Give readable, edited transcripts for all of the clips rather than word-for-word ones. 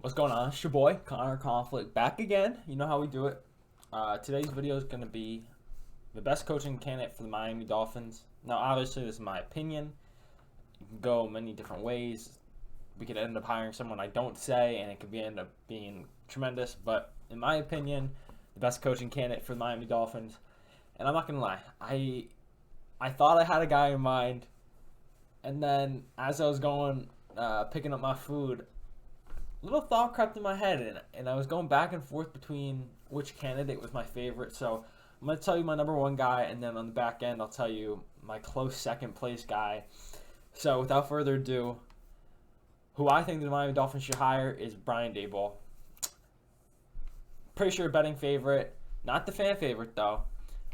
What's going on? It's your boy, Connor Conflict, back again. You know how we do it. Today's video is going to be the best coaching candidate for the Miami Dolphins. Now, obviously, this is my opinion. It can go many different ways. We could end up hiring someone I don't say, and it could end up being tremendous. But in my opinion, the best coaching candidate for the Miami Dolphins. And I'm not going to lie, I thought I had a guy in mind, and then as I was going, picking up my food, little thought crept in my head, and I was going back and forth between which candidate was my favorite. So I'm going to tell you my number one guy, and then on the back end, I'll tell you my close second place guy. So without further ado, who I think the Miami Dolphins should hire is Brian Daboll. Pretty sure betting favorite, not the fan favorite though.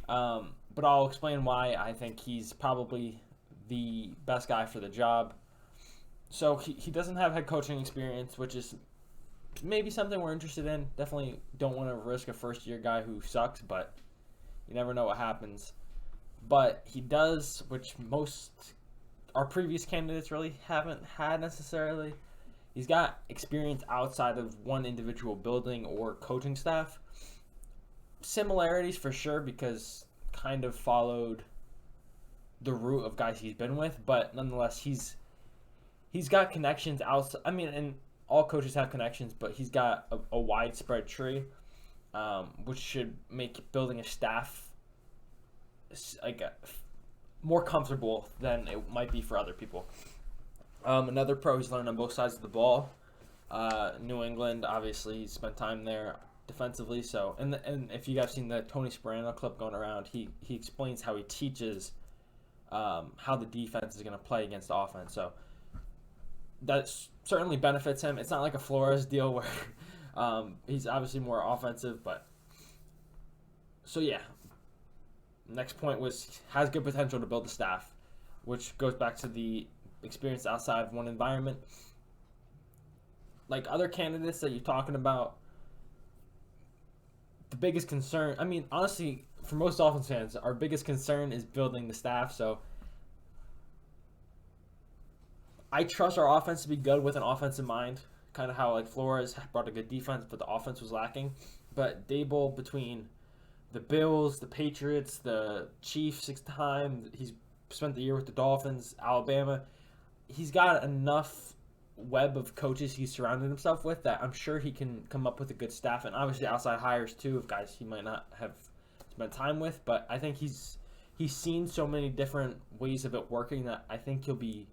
But I'll explain why I think he's probably the best guy for the job. So he doesn't have head coaching experience, which is maybe something we're interested in. Definitely don't want to risk a first-year guy who sucks, but you never know what happens. But he does, which most our previous candidates really haven't had necessarily. He's got experience outside of one individual building or coaching staff. Similarities for sure, because kind of followed the route of guys he's been with, but nonetheless, he's got connections outside. I mean, and all coaches have connections, but he's got a widespread tree, which should make building a staff more comfortable than it might be for other people. Another pro he's learned on both sides of the ball. New England, obviously, he spent time there defensively. So, and if you guys seen the Tony Sparano clip going around, he explains how he teaches how the defense is going to play against the offense. So that certainly benefits him. It's not like a Flores deal where he's obviously more offensive, but so yeah. Next point was has good potential to build a staff, which goes back to the experience outside of one environment. Like other candidates that you're talking about, the biggest concern, I mean, honestly, for most Dolphins fans, our biggest concern is building the staff. So I trust our offense to be good with an offense in mind, kind of how like Flores brought a good defense, but the offense was lacking. But Daboll, between the Bills, the Patriots, the Chiefs 6 times, he's spent the year with the Dolphins, Alabama. He's got enough web of coaches he's surrounded himself with that I'm sure he can come up with a good staff, and obviously outside hires too of guys he might not have spent time with. But I think he's seen so many different ways of it working that I think he'll be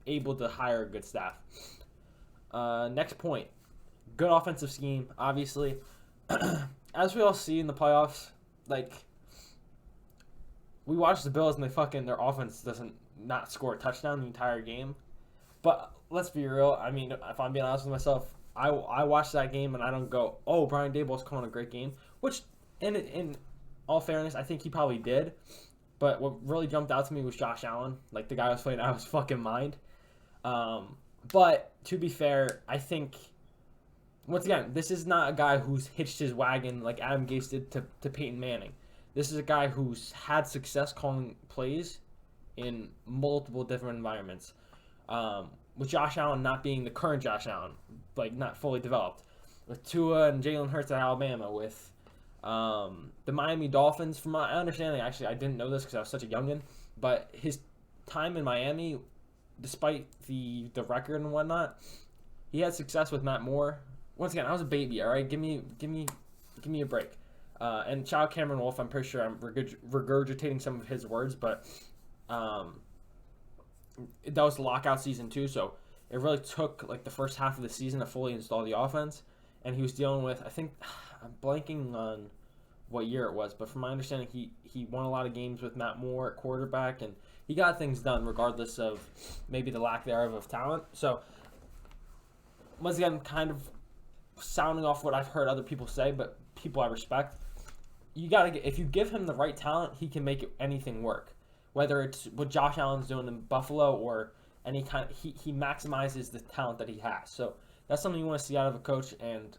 able to hire a good staff. Next point, good offensive scheme. Obviously, as we all see in the playoffs, like we watch the Bills and their offense doesn't not score a touchdown the entire game. But let's be real. I mean, if I'm being honest with myself, I watched that game and I don't go, oh, Brian Daboll's calling a great game. Which, in all fairness, I think he probably did. But what really jumped out to me was Josh Allen. Like, the guy was playing out of his fucking mind. But to be fair, I think, once again, this is not a guy who's hitched his wagon like Adam Gase did to Peyton Manning. This is a guy who's had success calling plays in multiple different environments. With Josh Allen not being the current Josh Allen, like not fully developed. With Tua and Jalen Hurts at Alabama. With the Miami Dolphins, from my understanding, actually, I didn't know this because I was such a youngin', but his time in Miami, despite the record and whatnot, he had success with Matt Moore. Once again, I was a baby. All right, give me a break. And shout out Cameron Wolf. I'm pretty sure I'm regurgitating some of his words, but that was the lockout season too. So it really took like the first half of the season to fully install the offense, and he was dealing with, I think, I'm blanking on what year it was, but from my understanding, he won a lot of games with Matt Moore at quarterback, and he got things done regardless of maybe the lack thereof of talent. So once again, kind of sounding off what I've heard other people say, but people I respect. You gotta get, if you give him the right talent, he can make anything work. Whether it's what Josh Allen's doing in Buffalo or any kind, he maximizes the talent that he has. So that's something you want to see out of a coach, and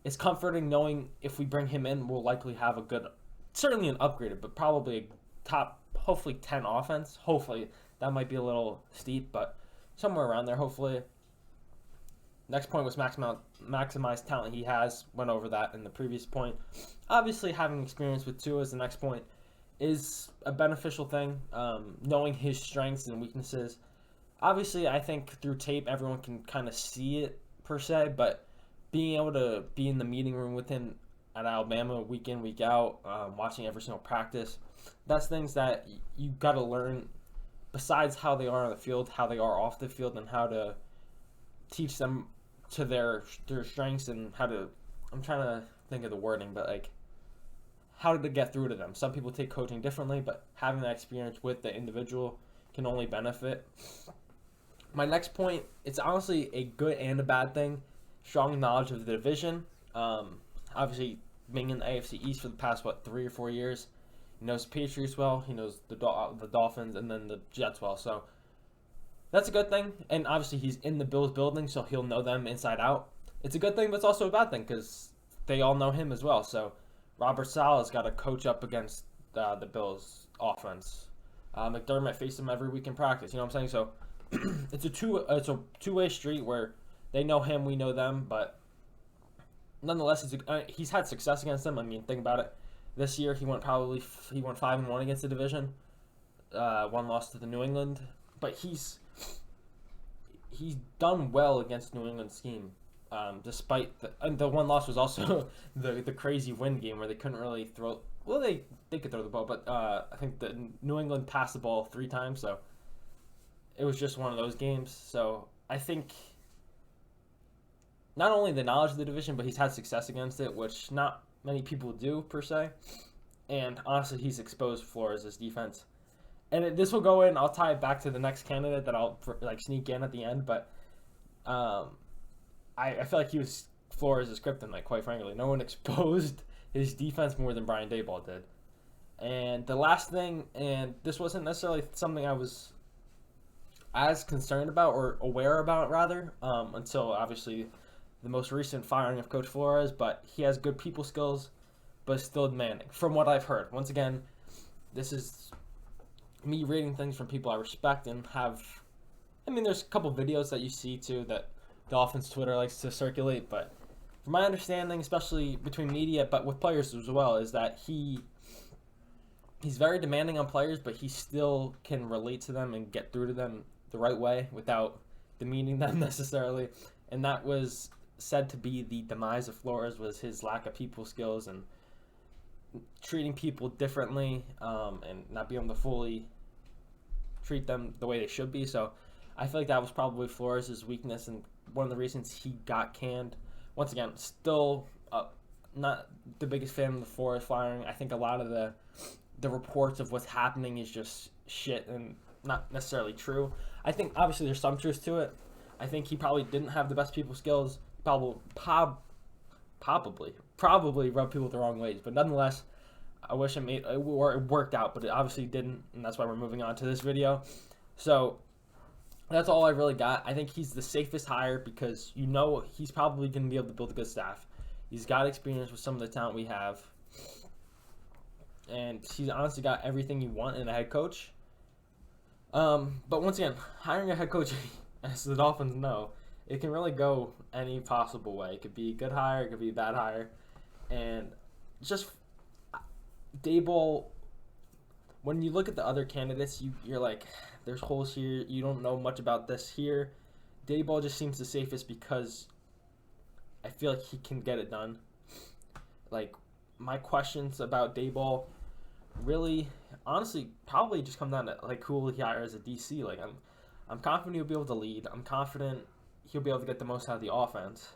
it's comforting knowing if we bring him in, we'll likely have a good, certainly an upgraded, but probably a top, hopefully 10 offense. Hopefully that might be a little steep, but somewhere around there, hopefully. Next point was maximize talent he has. Went over that in the previous point. Obviously, having experience with Tua is the next point is a beneficial thing. Knowing his strengths and weaknesses. Obviously, I think through tape, everyone can kind of see it per se, but being able to be in the meeting room with him at Alabama week in, week out, watching every single practice, that's things that you got to learn besides how they are on the field, how they are off the field, and how to teach them to their strengths and how to, I'm trying to think of the wording, but like how to get through to them. Some people take coaching differently, but having that experience with the individual can only benefit. My next point, it's honestly a good and a bad thing. Strong knowledge of the division. Obviously, being in the AFC East for the past, 3 or 4 years, he knows the Patriots well, he knows the Dolphins, and then the Jets well. So that's a good thing. And obviously, he's in the Bills building, so he'll know them inside out. It's a good thing, but it's also a bad thing because they all know him as well. So Robert Saleh's got to coach up against the Bills offense. McDermott faced him every week in practice. You know what I'm saying? So it's a two-way street where they know him, we know them, but nonetheless, he's had success against them. I mean, think about it. This year, he went 5-1 against the division. One loss to the New England, but he's done well against New England's scheme. Despite the one loss was also the crazy wind game where they couldn't really throw. Well, they could throw the ball, but I think the New England passed the ball 3 times, so it was just one of those games. So I think not only the knowledge of the division, but he's had success against it, which not many people do per se. And honestly, he's exposed Flores' defense. And this will go in. I'll tie it back to the next candidate that I'll sneak in at the end. But I feel like he was Flores' kryptonite, quite frankly. No one exposed his defense more than Brian Daboll did. And the last thing, and this wasn't necessarily something I was as concerned about or aware about, rather, until obviously the most recent firing of Coach Flores, but he has good people skills, but still demanding, from what I've heard. Once again, this is me reading things from people I respect and have. I mean, there's a couple videos that you see too that Dolphins Twitter likes to circulate, but from my understanding, especially between media, but with players as well, is that he's very demanding on players, but he still can relate to them and get through to them the right way without demeaning them necessarily. And that was said to be the demise of Flores, was his lack of people skills and treating people differently, and not being able to fully treat them the way they should be. So I feel like that was probably Flores' weakness and one of the reasons he got canned. Once again, still not the biggest fan of the Flores firing. I think a lot of the reports of what's happening is just shit and not necessarily true. I think obviously there's some truth to it. I think he probably didn't have the best people skills. Probably rubbed people the wrong ways. But nonetheless, I wish it worked out, but it obviously didn't, and that's why we're moving on to this video. So that's all I really got. I think he's the safest hire because he's probably going to be able to build a good staff. He's got experience with some of the talent we have, and he's honestly got everything you want in a head coach. But once again, hiring a head coach, as the Dolphins know, it can really go any possible way. It could be a good hire, it could be a bad hire. And just Daboll, when you look at the other candidates, you're like, there's holes here. You don't know much about this here. Daboll just seems the safest because I feel like he can get it done. Like, my questions about Daboll really, honestly, probably just come down to like who will he hire as a DC. Like, I'm confident he'll be able to lead. I'm confident he'll be able to get the most out of the offense.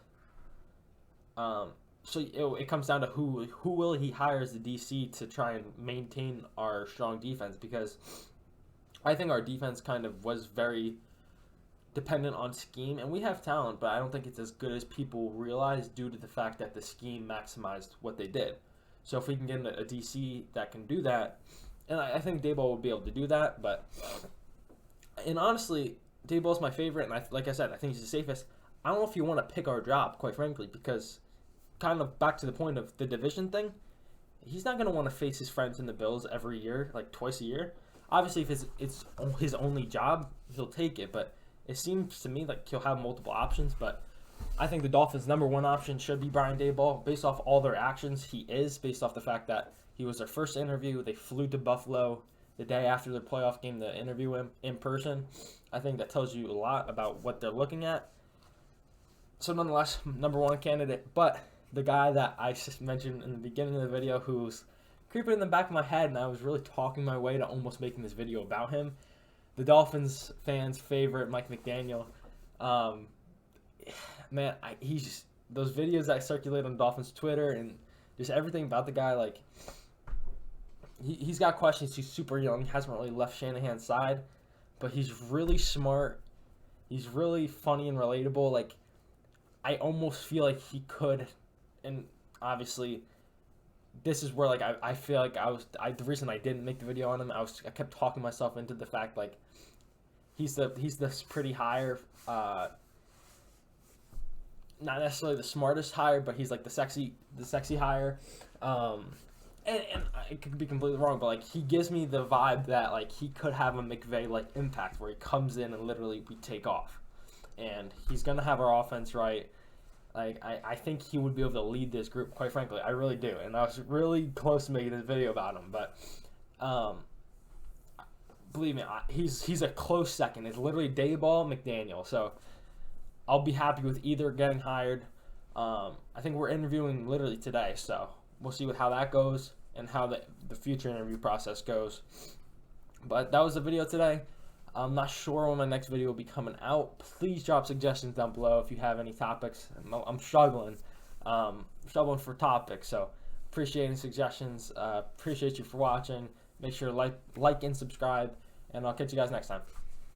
So it comes down to who will he hire as the DC to try and maintain our strong defense, because I think our defense kind of was very dependent on scheme, and we have talent, but I don't think it's as good as people realize due to the fact that the scheme maximized what they did. So if we can get a DC that can do that, and I think Daboll will be able to do that, and honestly, Daboll's my favorite, and like I said, I think he's the safest. I don't know if you want to pick our job, quite frankly, because kind of back to the point of the division thing, he's not going to want to face his friends in the Bills every year, like twice a year. Obviously, if it's his only job, he'll take it, but it seems to me like he'll have multiple options. But I think the Dolphins' number one option should be Brian Daboll. Based off all their actions, he is. Based off the fact that he was their first interview. They flew to Buffalo the day after their playoff game to interview him in person. I think that tells you a lot about what they're looking at. So nonetheless, number one candidate. But the guy that I just mentioned in the beginning of the video, who's creeping in the back of my head, and I was really talking my way to almost making this video about him, the Dolphins fans' favorite, Mcdaniel. Man, he's just, those videos that circulate on Dolphins Twitter and just everything about the guy, like, he's got questions. He's super young, hasn't really left Shanahan's side, but he's really smart. He's really funny and relatable. Like, I almost feel like he could, and obviously, this is where, like, I feel like the reason I didn't make the video on him, I kept talking myself into the fact, like, he's this pretty hire, not necessarily the smartest hire, but he's like the sexy hire. And I could be completely wrong, but like he gives me the vibe that like he could have a McVay like impact where he comes in and literally we take off, and he's gonna have our offense right. Like I think he would be able to lead this group. Quite frankly, I really do, and I was really close to making this video about him, but believe me, he's a close second. It's literally Daboll, McDaniel. So I'll be happy with either getting hired. I think we're interviewing literally today, so we'll see how that goes and how the future interview process goes. But that was the video today. I'm not sure when my next video will be coming out. Please drop suggestions down below if you have any topics. I'm struggling for topics, so appreciate any suggestions. Appreciate you for watching. Make sure to like and subscribe, and I'll catch you guys next time.